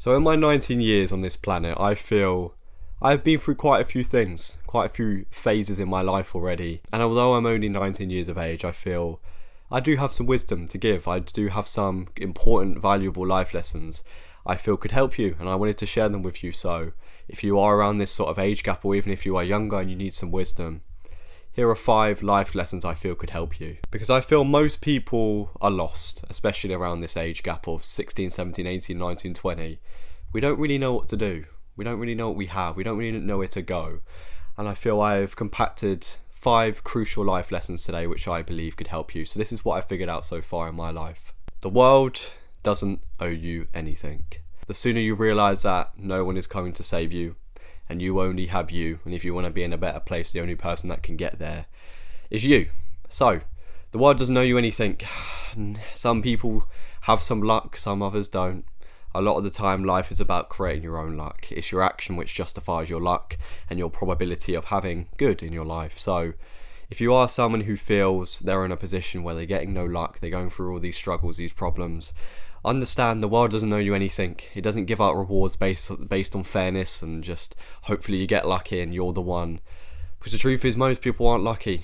So in my 19 years on this planet, I feel I've been through quite a few things, quite a few phases in my life already. And although I'm only 19 years of age, I feel I do have some wisdom to give. I do have some important, valuable life lessons I feel could help you, and I wanted to share them with you. So if you are around this sort of age gap, or even if you are younger and you need some wisdom, here are 5 life lessons I feel could help you. Because I feel most people are lost, especially around this age gap of 16, 17, 18, 19, 20. We don't really know what to do. We don't really know what we have. We don't really know where to go. And I feel I've compacted 5 crucial life lessons today which I believe could help you. So this is what I've figured out so far in my life. The world doesn't owe you anything. The sooner you realise that no one is coming to save you, and you only have you, and if you want to be in a better place, the only person that can get there is you. So, the world doesn't owe you anything. Some people have some luck, some others don't. A lot of the time, life is about creating your own luck. It's your action which justifies your luck and your probability of having good in your life. So, if you are someone who feels they're in a position where they're getting no luck, they're going through all these struggles, these problems, understand the world doesn't owe you anything. It doesn't give out rewards based on fairness and just hopefully you get lucky and you're the one. Because the truth is most people aren't lucky.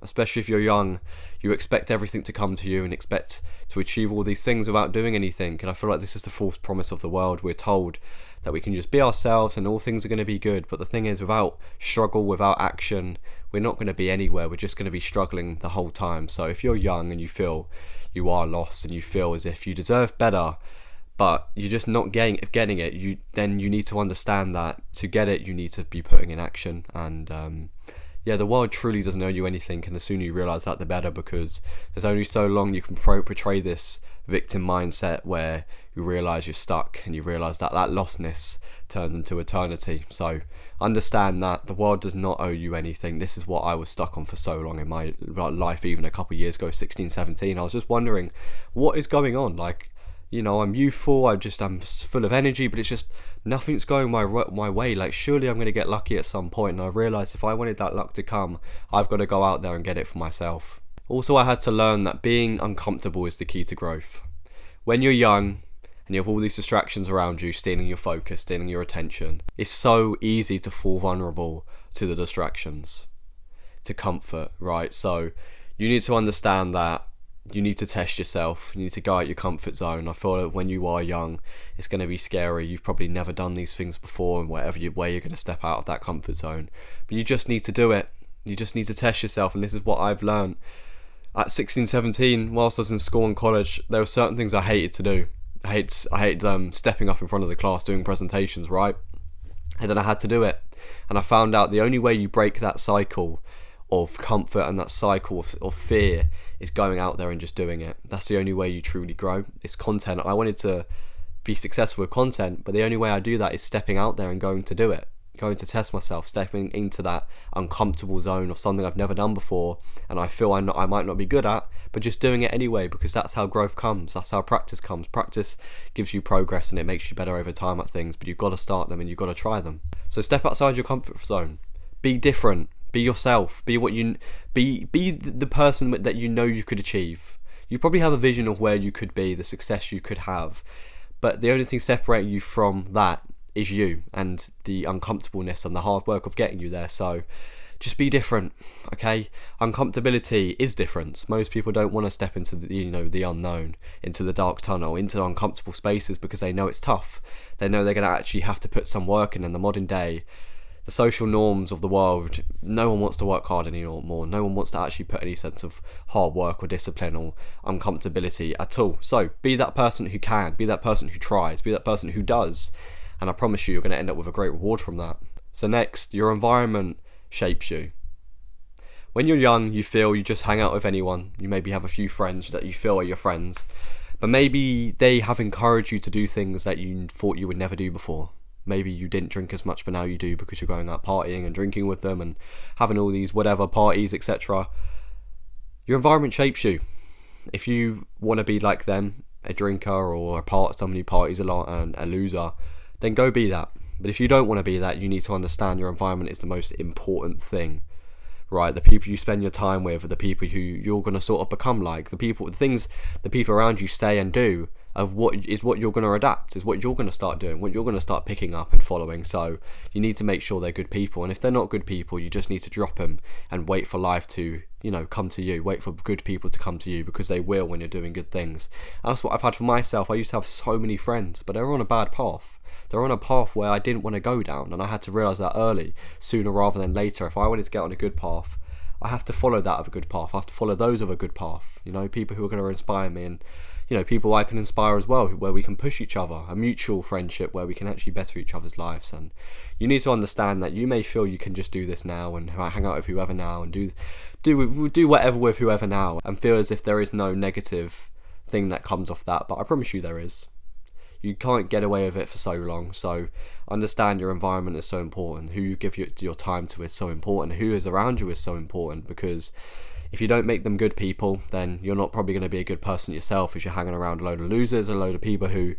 Especially if you're young, you expect everything to come to you and expect to achieve all these things without doing anything. And I feel like this is the false promise of the world. We're told that we can just be ourselves and all things are going to be good. But the thing is, without struggle, without action, we're not going to be anywhere. We're just going to be struggling the whole time. So if you're young and you feel you are lost and you feel as if you deserve better, but you're just not getting it, then you need to understand that to get it, you need to be putting in action. And the world truly doesn't owe you anything, and the sooner you realise that, the better, because there's only so long you can portray this victim mindset where you realise you're stuck and you realise that lostness turns into eternity. So understand that the world does not owe you anything. This is what I was stuck on for so long in my life, even a couple of years ago, 16, 17. I was just wondering, what is going on? I'm youthful, I'm full of energy, but it's just nothing's going my way. Surely I'm going to get lucky at some point. And I realised if I wanted that luck to come, I've got to go out there and get it for myself. Also, I had to learn that being uncomfortable is the key to growth. When you're young and you have all these distractions around you, stealing your focus, stealing your attention, it's so easy to fall vulnerable to the distractions, to comfort, right? So you need to understand that you need to test yourself. You need to go out your comfort zone. I feel like when you are young, it's going to be scary. You've probably never done these things before, and where you're going to step out of that comfort zone. But you just need to do it. You just need to test yourself, and this is what I've learned. At 16, 17, whilst I was in school and college, there were certain things I hated to do. I hated stepping up in front of the class, doing presentations, right? And then I had to do it. And I found out the only way you break that cycle of comfort and that cycle of fear is going out there and just doing it. That's the only way you truly grow. It's content. I wanted to be successful with content, but the only way I do that is stepping out there and going to do it, going to test myself, stepping into that uncomfortable zone of something I've never done before and I feel I might not be good at, but just doing it anyway, because that's how growth comes. That's how practice comes. Practice gives you progress and it makes you better over time at things, but you've got to start them and you've got to try them. So step outside your comfort zone. Be different. Be yourself. Be the person that you know you could achieve. You probably have a vision of where you could be, the success you could have, but the only thing separating you from that is you and the uncomfortableness and the hard work of getting you there. So just be different, okay? Uncomfortability is different. Most people don't want to step into the unknown, into the dark tunnel, into the uncomfortable spaces, because they know it's tough. They know they're going to actually have to put some work in the modern day. The social norms of the world, no one wants to work hard anymore. No one wants to actually put any sense of hard work or discipline or uncomfortability at all. So be that person who can, be that person who tries, be that person who does. And I promise you're going to end up with a great reward from that. So next, your environment shapes you. When you're young, you feel you just hang out with anyone. You maybe have a few friends that you feel are your friends. But maybe they have encouraged you to do things that you thought you would never do before. Maybe you didn't drink as much, but now you do because you're going out partying and drinking with them and having all these whatever parties, etc. Your environment shapes you. If you want to be like them, a drinker or someone who parties a lot and a loser, then go be that. But if you don't want to be that, you need to understand your environment is the most important thing, right? The people you spend your time with are the people who you're going to sort of become like. The people around you say and do of what you're going to adapt, is what you're going to start doing, what you're going to start picking up and following. So you need to make sure they're good people, and if they're not good people, you just need to drop them and wait for life to, come to you. Wait for good people to come to you, because they will when you're doing good things. And that's what I've had for myself. I used to have so many friends, but they were on a bad path. They're on a path where I didn't want to go down, and I had to realise that early, sooner rather than later. If I wanted to get on a good path, I have to follow that of a good path. I have to follow those of a good path. People who are going to inspire me, and people I can inspire as well, where we can push each other, a mutual friendship where we can actually better each other's lives. And you need to understand that you may feel you can just do this now and hang out with whoever now and do whatever with whoever now, and feel as if there is no negative thing that comes off that. But I promise you there is. You can't get away with it for so long. So understand your environment is so important. Who you give your time to is so important. Who is around you is so important, because if you don't make them good people, then you're not probably going to be a good person yourself. If you're hanging around a load of losers, a load of people who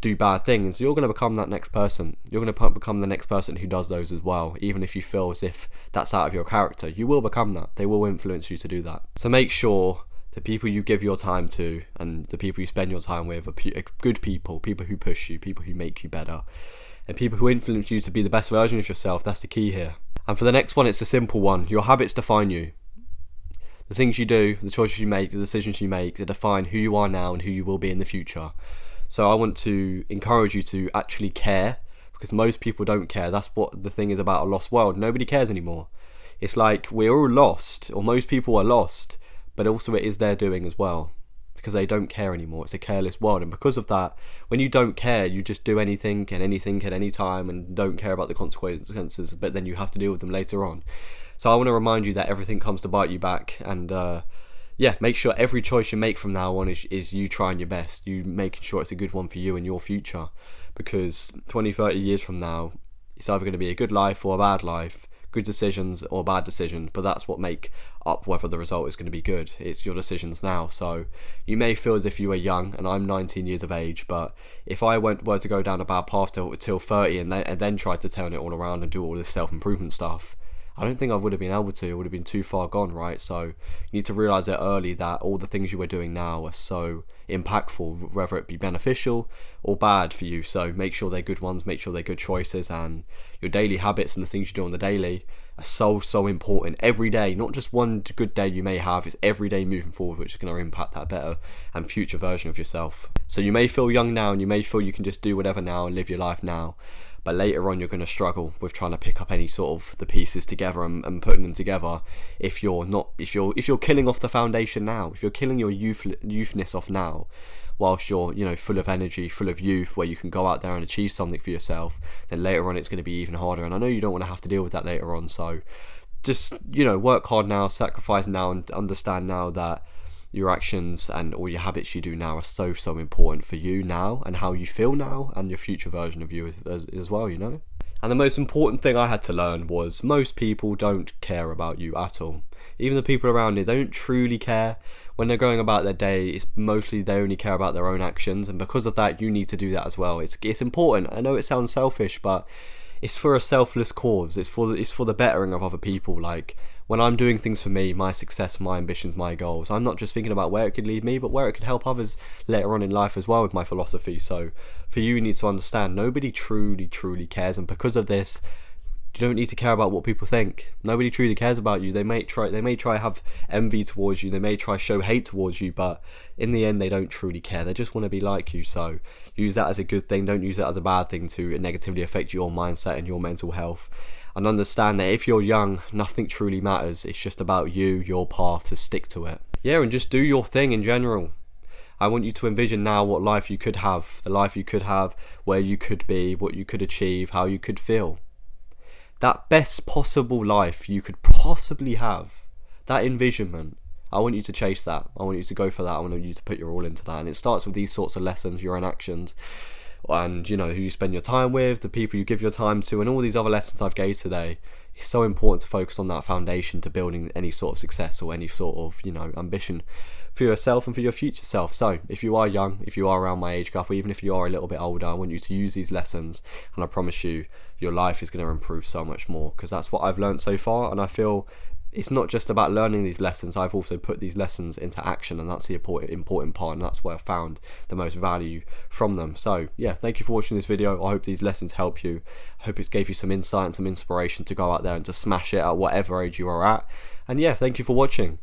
do bad things, you're going to become that next person. You're going to become the next person who does those as well. Even if you feel as if that's out of your character, you will become that. They will influence you to do that. So make sure the people you give your time to and the people you spend your time with are good people, people who push you, people who make you better, and people who influence you to be the best version of yourself. That's the key here. And for the next one, it's a simple one. Your habits define you. The things you do, the choices you make, the decisions you make, they define who you are now and who you will be in the future. So I want to encourage you to actually care, because most people don't care. That's what the thing is about a lost world. Nobody cares anymore. It's like we're all lost, or most people are lost, but also it is their doing as well, because they don't care anymore. It's a careless world, and because of that, when you don't care, you just do anything at any time and don't care about the consequences, but then you have to deal with them later on. So I want to remind you that everything comes to bite you back, and make sure every choice you make from now on is you trying your best, you making sure it's a good one for you and your future, because 20-30 years from now, it's either going to be a good life or a bad life, good decisions or bad decisions, but that's what make up whether the result is going to be good. It's your decisions now. So you may feel as if you were young, and I'm 19 years of age, but if I were to go down a bad path till 30 and then try to turn it all around and do all this self-improvement stuff, I don't think I would have been able to. It would have been too far gone, right? So you need to realise it early that all the things you were doing now are so impactful, whether it be beneficial or bad for you. So make sure they're good ones, make sure they're good choices, and your daily habits and the things you do on the daily are so important every day. Not just one good day you may have, it's every day moving forward which is going to impact that better and future version of yourself. So you may feel young now, and you may feel you can just do whatever now and live your life now, but later on you're going to struggle with trying to pick up any sort of the pieces together and putting them together if you're killing off the foundation now, if you're killing your youthness off now whilst you're full of energy, full of youth, where you can go out there and achieve something for yourself. Then later on it's going to be even harder, and I know you don't want to have to deal with that later on. So just work hard now, sacrifice now, and understand now that your actions and all your habits you do now are so important for you now and how you feel now and your future version of you as well. And the most important thing I had to learn was most people don't care about you at all. Even the people around you, they don't truly care. When they're going about their day, it's mostly they only care about their own actions, and because of that, you need to do that as well. It's important. I know it sounds selfish, but it's for a selfless cause. It's for the bettering of other people. Like when I'm doing things for me, my success, my ambitions, my goals, I'm not just thinking about where it could lead me, but where it could help others later on in life as well with my philosophy. So for you need to understand, nobody truly cares, and because of this, you don't need to care about what people think. Nobody truly cares about you. They may try have envy towards you, they may try show hate towards you, but in the end they don't truly care. They just want to be like you. So use that as a good thing, don't use that as a bad thing to negatively affect your mindset and your mental health. And understand that if you're young, nothing truly matters. It's just about you, your path, to stick to it. And just do your thing in general. I want you to envision now what life you could have, the life you could have, where you could be, what you could achieve, how you could feel. That best possible life you could possibly have, that envisionment, I want you to chase that. I want you to go for that. I want you to put your all into that. And it starts with these sorts of lessons, your own actions, and who you spend your time with, the people you give your time to, and all these other lessons I've gave today. It's so important to focus on that foundation to building any sort of success or any sort of ambition for yourself and for your future self. So if you are young, if you are around my age group, or even if you are a little bit older, I want you to use these lessons, and I promise you your life is going to improve so much more, because that's what I've learned so far, and I feel it's not just about learning these lessons. I've also put these lessons into action, and that's the important part, and that's where I found the most value from them. So yeah, thank you for watching this video. I hope these lessons help you. I hope it gave you some insight and some inspiration to go out there and to smash it at whatever age you are at. And yeah, thank you for watching.